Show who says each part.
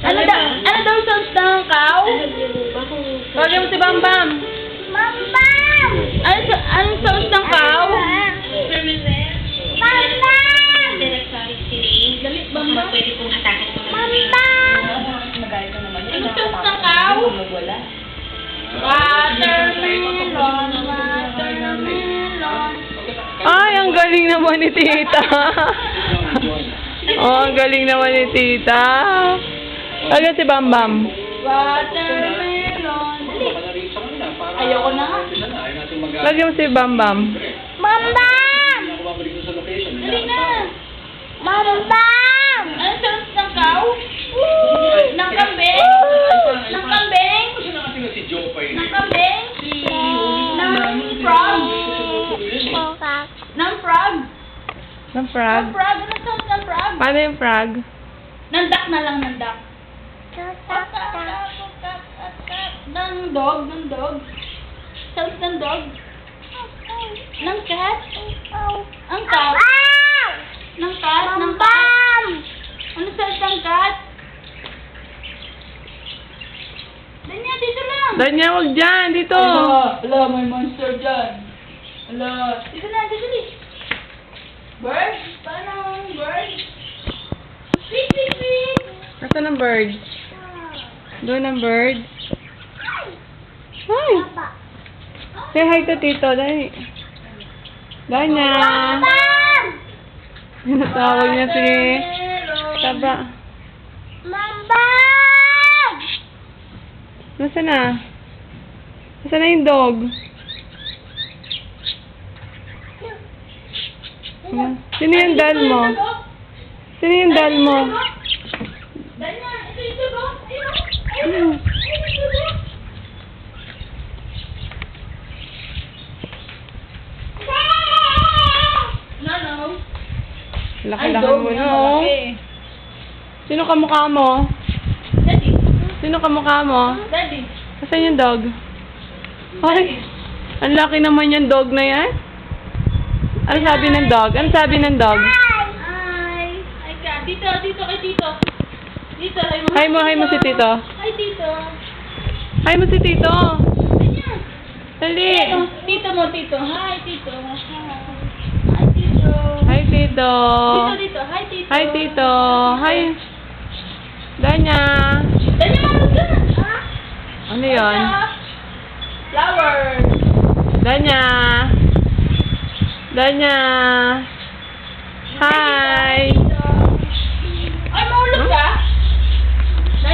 Speaker 1: Ano daw sounds ng cow? Tawagin mo si Bam Bam.
Speaker 2: Bam Bam!
Speaker 1: Ano sounds ng cow?
Speaker 2: Bam Bam!
Speaker 1: Dali, Bam Bam.
Speaker 3: Pwede pong atakin mo
Speaker 2: Bam Bam!
Speaker 1: Ano sounds ng cow? Watermelon, watermelon.
Speaker 4: Ay, ang galing naman ni Tita. Oh, ang galing naman ni Tita. Talaga si Bam Bam.
Speaker 1: Watermelon. Ayoko na nga.
Speaker 4: Lagyan mo si Bam Bam.
Speaker 2: Bam Bam!
Speaker 1: Dali na.
Speaker 2: Bam Bam!
Speaker 1: Ano sounds ng cow? Ng kambing? Ng kambing? Ng kambing? Ng frog?
Speaker 2: Kokak.
Speaker 1: Ng frog?
Speaker 4: Ng frog.
Speaker 1: Ng frog? Ano sounds ng frog?
Speaker 4: Paano yung frog?
Speaker 1: Ng duck na lang, ng duck.
Speaker 2: Kokak.
Speaker 1: Ng dog? Ng dog? Sounds ng dog? Ng cat? Ang cat? Ng cat?
Speaker 2: Bam
Speaker 1: Ng cat?
Speaker 2: Bam!
Speaker 1: Ano sounds ng cat? Danya, dito lang.
Speaker 4: Danya, wag dyan. Dito.
Speaker 1: Ala, may monster dyan. Ala, dito na, dito na. Bird? Paano ang bird? Sweet, sweet, sweet.
Speaker 4: Nasaan ang bird? Doon ang bird. Hi. Say hi to Tito. Dali. Danya.
Speaker 2: Bam Bam!
Speaker 4: Tinatawag niya si Taba.
Speaker 2: Bam Bam!
Speaker 4: Nasaan na? Nasaan na yung dog? Sino yung dal mo? Sino yung dal mo?
Speaker 1: Danya, ito ba? Ayun. Ayun, ba? No.
Speaker 4: Laki-laki mo na, oh. Sino kamukha mo?
Speaker 1: Daddy.
Speaker 4: Sino kamukha mo?
Speaker 1: Daddy.
Speaker 4: Nasaan yung dog? Ay, ang laki naman yung dog na yan. Ano sabi ng dog? Ano sabi ng dog?
Speaker 1: Hi. Hi ka. Dito, dito kay Tito. Dito,
Speaker 4: Hi mo si Tito.
Speaker 1: Hi, Tito.
Speaker 4: Hi mo si Tito.
Speaker 1: Danya.
Speaker 4: Dali.
Speaker 1: Tito mo, Tito. Hi, Tito. Hi, Tito.
Speaker 4: Hi, Tito.
Speaker 1: Dito, dito. Hi, Tito.
Speaker 4: Hi, Tito. Hi. Danya.
Speaker 1: Danya, mamag ka.
Speaker 4: Ano yon?
Speaker 1: Flower.
Speaker 4: Danya. Danya. Hi.